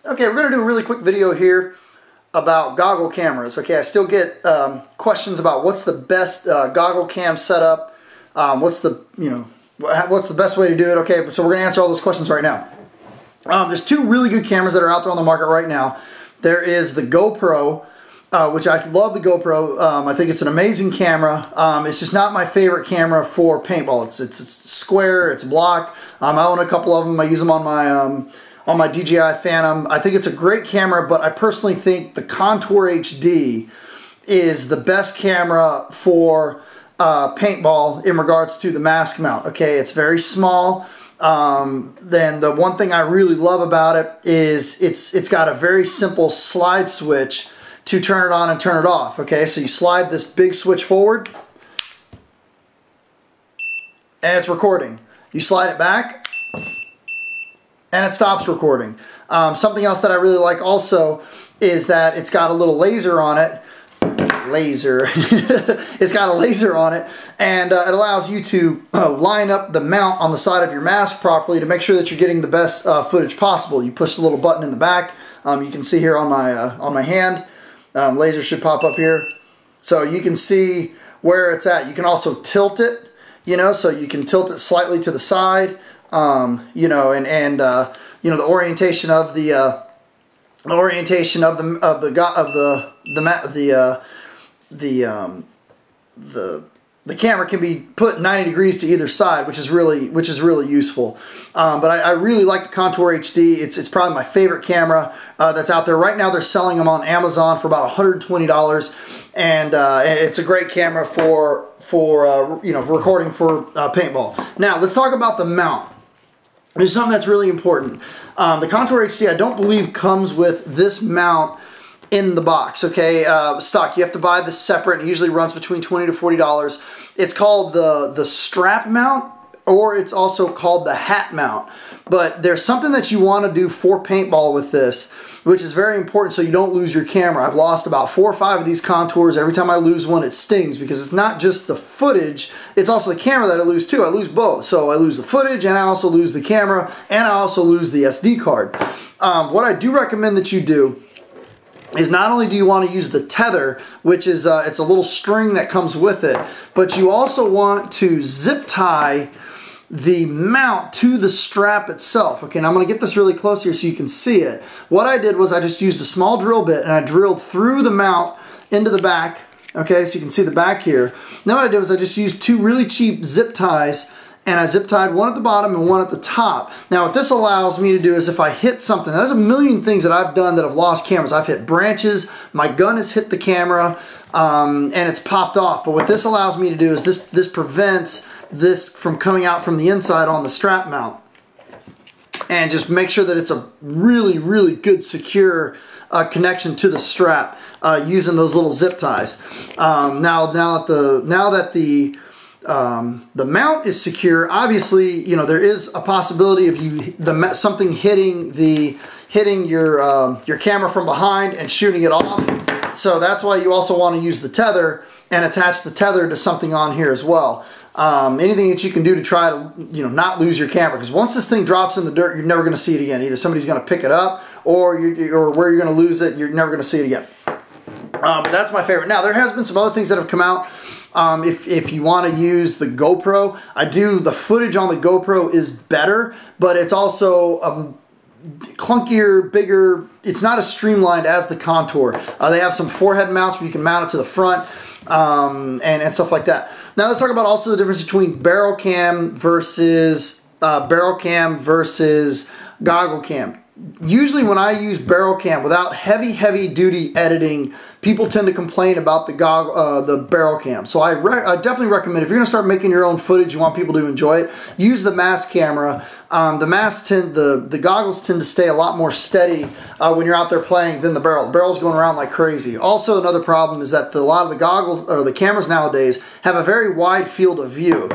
Okay, we're going to do a really quick video here about goggle cameras. Okay, I still get questions about what's the best goggle cam setup, what's the best way to do it. Okay, so we're going to answer all those questions right now. There's two really good cameras that are out there on the market right now. There is the GoPro, which I love the GoPro. I think it's an amazing camera. It's just not my favorite camera for paintball. It's square, it's block. I own a couple of them. I use them on my DJI Phantom. I think it's a great camera, but I personally think the Contour HD is the best camera for paintball in regards to the mask mount. Okay, it's very small. Then the one thing I really love about it is it's got a very simple slide switch to turn it on and turn it off. Okay, so you slide this big switch forward and it's recording. You slide it back and it stops recording. Something else that I really like also is that it's got a little laser on it. It's got a laser on it, and it allows you to line up the mount on the side of your mask properly to make sure that you're getting the best footage possible. You push the little button in the back. You can see here on my hand, laser should pop up here, so you can see where it's at. You can also tilt it, so you can tilt it slightly to the side, and the orientation of the camera can be put 90 degrees to either side, which is really useful. But I really like the Contour HD. It's probably my favorite camera that's out there right now. They're selling them on Amazon for about $120, and it's a great camera for recording for paintball. Now let's talk about the mount. There's something that's really important. The Contour HD, I don't believe, comes with this mount in the box, okay? Stock. You have to buy this separate. It usually runs between $20 to $40. It's called the strap mount, or it's also called the hat mount. But there's something that you want to do for paintball with this, which is very important so you don't lose your camera. I've lost about 4 or 5 of these Contours. Every time I lose one, it stings, because it's not just the footage, it's also the camera that I lose too. I lose both. So I lose the footage, and I also lose the camera, and I also lose the SD card. What I do recommend that you do is not only do you want to use the tether, which is it's a little string that comes with it, but you also want to zip tie the mount to the strap itself. Okay, now I'm going to get this really close here so you can see it. What I did was I just used a small drill bit and I drilled through the mount into the back. Okay, so you can see the back here. Now what I did was I just used 2 really cheap zip ties, and I zip tied one at the bottom and one at the top. Now what this allows me to do is if I hit something, there's a million things that I've done that have lost cameras. I've hit branches, my gun has hit the camera, and it's popped off. But what this allows me to do is this prevents this from coming out from the inside on the strap mount. And just make sure that it's a really, really good secure connection to the strap using those little zip ties. Now that the mount is secure, obviously, there is a possibility of something hitting your camera from behind and shooting it off. So that's why you also want to use the tether and attach the tether to something on here as well. Anything that you can do to try to not lose your camera, because once this thing drops in the dirt, you're never going to see it again. Either somebody's going to pick it up, or where you're going to lose it, you're never going to see it again. But that's my favorite. Now there has been some other things that have come out. If you want to use the GoPro, the footage on the GoPro is better, but it's also clunkier, bigger. It's not as streamlined as the Contour. They have some forehead mounts where you can mount it to the front, and stuff like that. Now let's talk about also the difference between barrel cam versus goggle cam. Usually when I use barrel cam without heavy duty editing, people tend to complain about the barrel cam. So I definitely recommend, if you're going to start making your own footage, you want people to enjoy it, use the mask camera. The goggles tend to stay a lot more steady when you're out there playing than the barrel. The barrel's going around like crazy. Also, another problem is that a lot of the goggles, or the cameras nowadays, have a very wide field of view.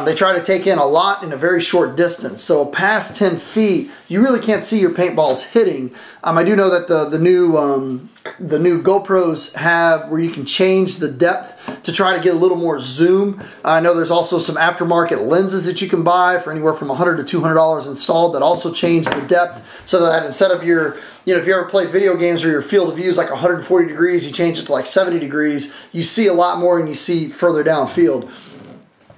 They try to take in a lot in a very short distance. So past 10 feet, you really can't see your paintballs hitting. I do know that the new the new GoPros have where you can change the depth to try to get a little more zoom. I know there's also some aftermarket lenses that you can buy for anywhere from $100 to $200 installed that also change the depth, so that instead of your, if you ever play video games where your field of view is like 140 degrees, you change it to like 70 degrees, you see a lot more and you see further downfield.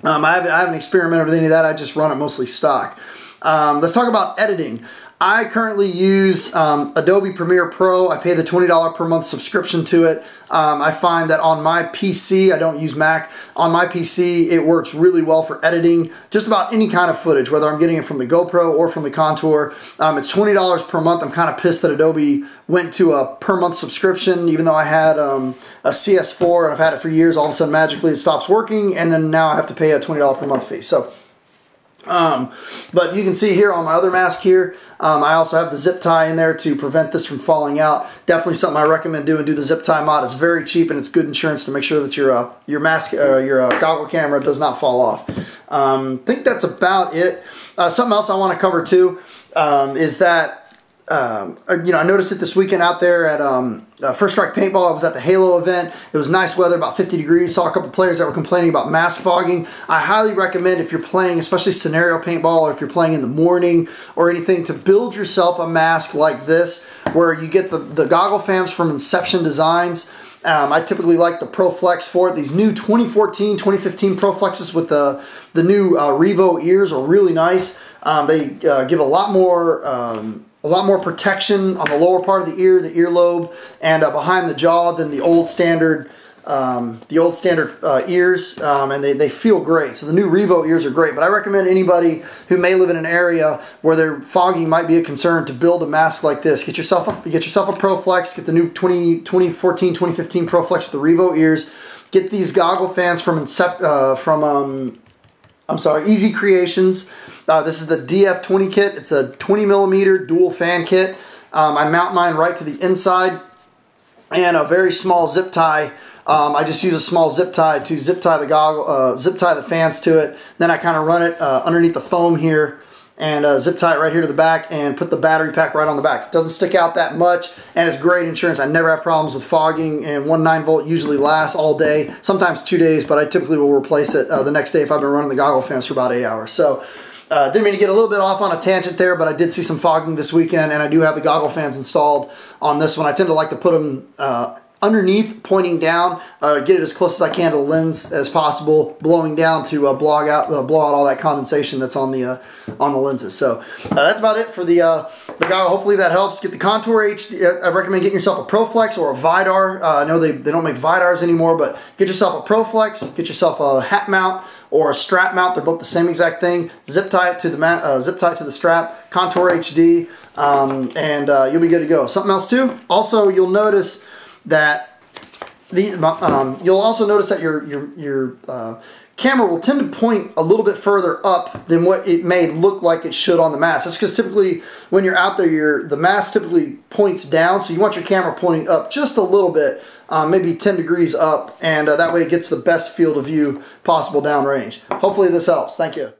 I haven't experimented with any of that. I just run it mostly stock. Let's talk about editing. I currently use Adobe Premiere Pro. I pay the $20 per month subscription to it. I find that on my PC, I don't use Mac, on my PC it works really well for editing just about any kind of footage, whether I'm getting it from the GoPro or from the Contour. It's $20 per month. I'm kind of pissed that Adobe went to a per month subscription, even though I had a CS4 and I've had it for years. All of a sudden magically it stops working, and then now I have to pay a $20 per month fee. So but you can see here on my other mask here, I also have the zip tie in there to prevent this from falling out. Definitely something I recommend doing. Do the zip tie mod. It's very cheap and it's good insurance to make sure that your mask, your goggle camera does not fall off. I think that's about it. Something else I want to cover too is that I noticed it this weekend out there at First Strike Paintball. I was at the Halo event. It was nice weather, about 50 degrees. Saw a couple players that were complaining about mask fogging. I highly recommend, if you're playing, especially scenario paintball, or if you're playing in the morning or anything, to build yourself a mask like this, where you get the goggle fans from Inception Designs. I typically like the Pro Flex for it. These new 2014, 2015 Pro Flexes with the new Revo ears are really nice. They give a lot more protection on the lower part of the ear, the earlobe, and behind the jaw than the old standard ears, and they feel great. So the new Revo ears are great, but I recommend anybody who may live in an area where their fogging might be a concern to build a mask like this. Get yourself a Pro Flex, get the new 2014, 2015 Pro Flex with the Revo ears. Get these goggle fans from Easy Creations. This is the DF20 kit. It's a 20mm dual fan kit. I mount mine right to the inside, and a very small zip tie. I just use a small zip tie to zip tie the fans to it. Then I kind of run it underneath the foam here, and zip tie it right here to the back, and put the battery pack right on the back. It doesn't stick out that much, and it's great insurance. I never have problems with fogging, and 1 9-volt usually lasts all day, sometimes 2 days, but I typically will replace it the next day if I've been running the goggle fans for about 8 hours. So didn't mean to get a little bit off on a tangent there, but I did see some fogging this weekend, and I do have the goggle fans installed on this one. I tend to like to put them underneath, pointing down, get it as close as I can to the lens as possible, blowing down to blow out all that condensation that's on the lenses. So that's about it for the goggle. Hopefully that helps. Get the Contour HD. I recommend getting yourself a Pro Flex or a Vidar. I know they don't make Vidars anymore, but get yourself a Pro Flex, get yourself a hat mount or a strap mount. They're both the same exact thing. Zip tie it to the strap. Contour HD, and you'll be good to go. Something else too. Also, you'll notice that your camera will tend to point a little bit further up than what it may look like it should on the mask. That's because typically when you're out there, the mask typically points down, so you want your camera pointing up just a little bit, maybe 10 degrees up, and that way it gets the best field of view possible downrange. Hopefully this helps. Thank you.